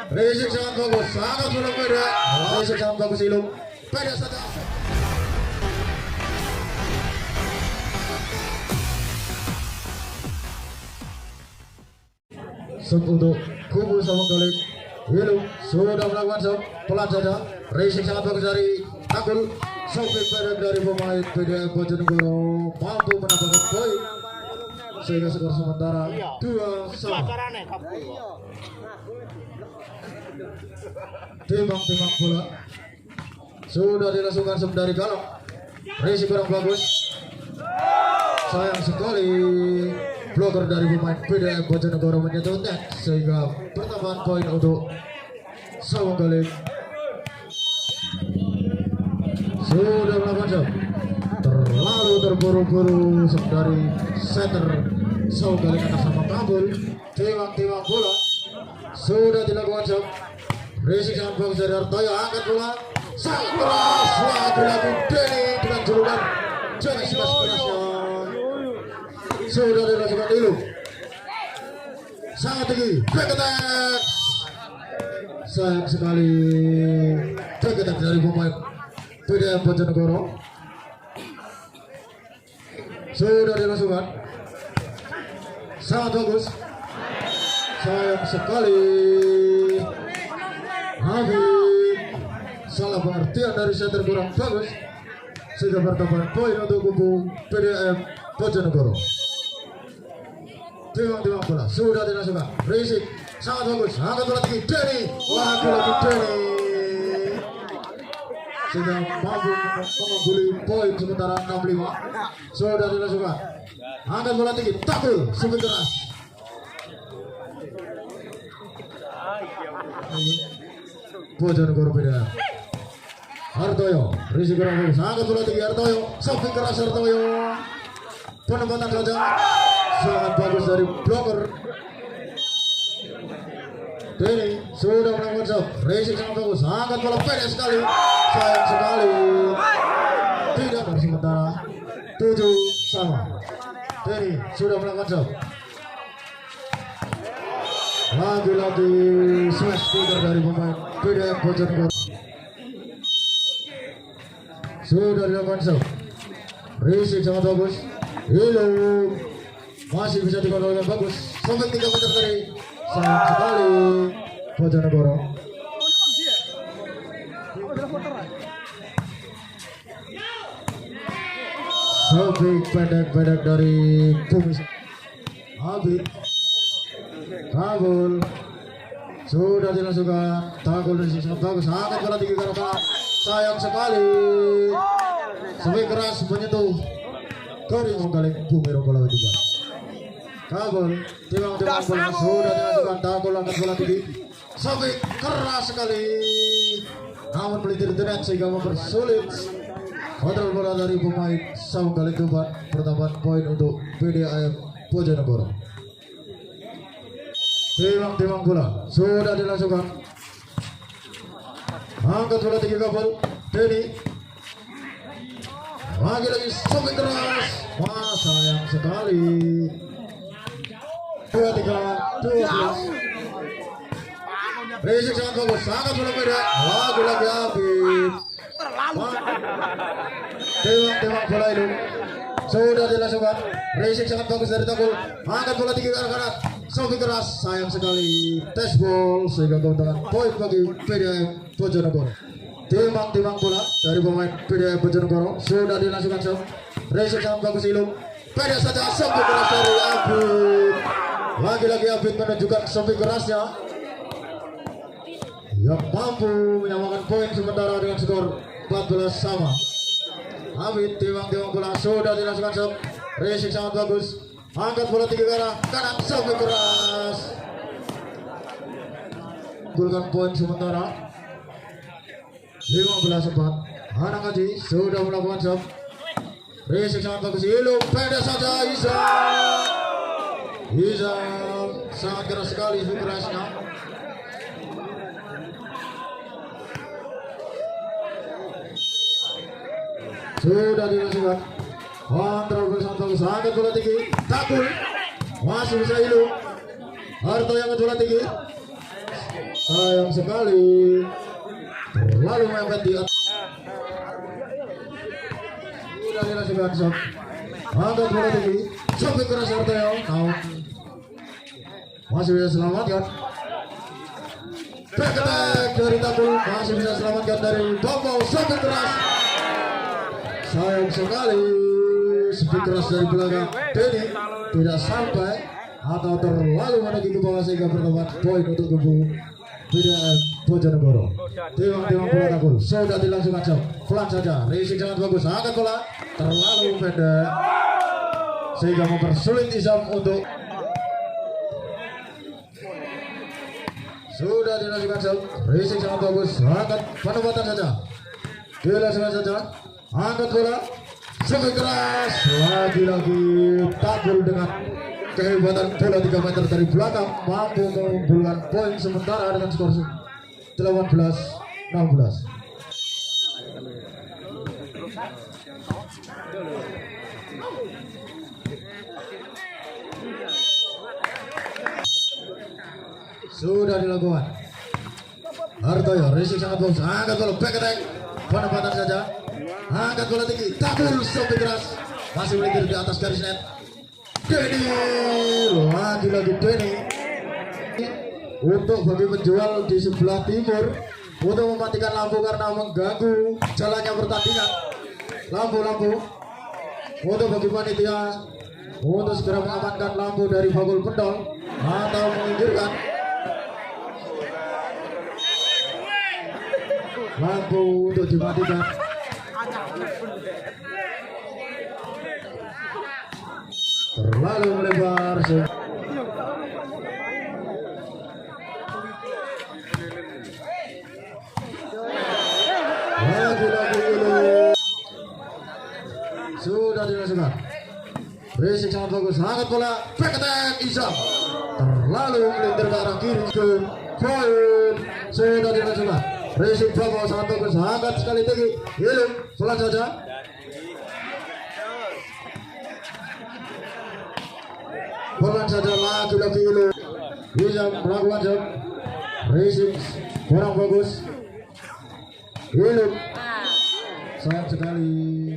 Risik sangat bagus, sangat belum beda. Risik sangat bagus Ilum. Beda saja. Sub untuk kubu sama kali. Ilum sudah melakukan sub pelan saja. Risik sangat bagus dari Takul. Sobek pendek dari pemain PDM Bojonegoro mampu menambahkan poin sehingga skor sementara 2-1. Timbang-timbang bola sudah dilangsungkan sub dari Galak. Risik kurang bagus, sayang sekali bloker dari pemain PDM Bojonegoro menyentuh net sehingga pertambahan poin untuk Sawang Galing. Sudah melakukan jam terlalu terburu-buru dari center Sawang Galing atas sama Kabul. Timbang-timbang bola sudah dilakukan jam. Risik sangat bagus dari Hartoyo, angkat bola sangat keras, lagi-lagi Denny dengan julukan Jengsi kerasnya sudah dilakukan Ilum sangat tinggi back attack, sayang sekali back attack dari pemain PDM Bojonegoro sudah dilakukan sangat bagus, sayang sekali Habib salah pengertian dari center kurang bagus sehingga pertambahan poin untuk kubu PDM Bojonegoro. Timbang-timbang bola sudah dilangsungkan. Risik sangat bagus, angkat bola tinggi Denny, lagi-lagi Denny sehingga mampu mengungguli poin sementara 65. Sudah dilangsungkan, angkat bola tinggi Takul, sumber keras Bojonegoro beda. Hartoyo, Risik kurang bagus, angkat bola tinggi Hartoyo, sopik keras Hartoyo, penempatan saja sangat bagus dari blocker. Denny sudah melakukan sub, Risik sangat bagus, angkat bola pendek sekali, sayang sekali tidak dari sementara 7-sama. Denny sudah melakukan sub, lagi-lagi smash speaker dari pemain PDM Bojonegoro. Sudah dilakukan sub, Risik sangat bagus, Ilum masih bisa dikontrol dengan bagus, sampai 3 meter dari sayang sekali Bojonegoro. Sobek pendek-pendek dari Kumis Habib Kabul sudah dilangsungkan. Takul Risik sangat bagus, angkat bola tinggi ke arah sayang sekali sampai keras menyentuh garing Galing bumi bola Tuban. Kabul timbang-timbang bola sudah dilangsungkan. Takul angkat bola tinggi sampai keras sekali namun pelintir net sehingga mempersulit kontrol bola dari pemain Sawang Galing Tuban. Pertambahan poin untuk PDAM Bojonegoro. Timbang-timbang bola sudah dilangsungkan, angkat bola tinggi Kabul Denny, lagi-lagi sampai keras, wah sayang sekali 2-3-12. Risik sangat bagus, sangat bola beda, lagi-lagi Habib timbang-timbang bola itu sudah dilangsungkan. Risik sangat bagus dari Takul, angkat bola tinggi ke arah kanan, sampai keras, sayang sekali tes ball sehingga keuntungan poin bagi PDM Bojonegoro. Timbang-timbang bola dari pemain PDM Bojonegoro sudah dilangsungkan sub. Risik sangat bagus Ilum, beda saja sampai keras dari Abid. Lagi-lagi Abid menunjukkan sampai kerasnya yang mampu menyamakan poin sementara dengan skor 14-sama. Abid timbang-timbang bola sudah dilangsungkan sub. Risik sangat bagus, angkat bola tinggi ke arah kanan sampai keras, gulkan poin sementara 15-4. Anak Haji sudah melakukan sub. Risik sangat bagus, Ilum pendek saja Izam sangat keras sekali kerasnya. Sudah dilangsungkan, kontrol bersama bagus, angkat bola tinggi Takul masih bisa Ilum. Harto yang bola tinggi sayang sekali lalu mepet di atas. Sudah dilakukan shot, angkat bola tinggi, sampai keras Arteo, masih bisa selamatkan. Back attack dari Tabul, masih bisa selamatkan dari Bambau, sangat keras. Sayang sekali, speed keras dari belakang Denny tidak sampai atau terlalu menuju ke bawah sehingga bertempat poin untuk kubu BDM Bojonegoro. Timbang bola Tabul, sudah dilangsungkan jam, pelan saja, racing sangat bagus, angkat bola terlalu pendek sehingga mempersulit Isam untuk. Sudah dilakukan jam, racing sangat bagus, angkat penempatan saja, dilakukan saja, angkat bola, sangat keras, lagi-lagi Tabul dengan kehebatan bola 3 meter dari belakang mampu mengumpulkan poin sementara dengan skor 18-16. Sudah dilakukan. Hartoyo, racing sangat bagus, angkat bola, back attack, penempatan saja, angkat bola tinggi, Tabul sampai keras, masih melingkar di atas garis net. Denny, lagi-lagi Denny untuk bagi penjual di sebelah timur untuk mematikan lampu karena mengganggu jalannya pertandingan. Lampu-lampu untuk bagi panitia untuk segera mengamankan lampu dari bakul pendol atau menginjirkan lampu untuk dimatikan. Terlalu melebar. Lagi-lagi ini sudah dilakukan. Racing sangat bagus, angkat bola, back attack Isam terlalu melintir ke arah kiri ke poin. Sudah dilakukan. Racing bagus, sangat bagus, angkat sekali tinggi, hilang pelan saja. Pelan saja, lagi-lagi Ilu bisa melakukan jam, racing kurang bagus. Ilu sayang sekali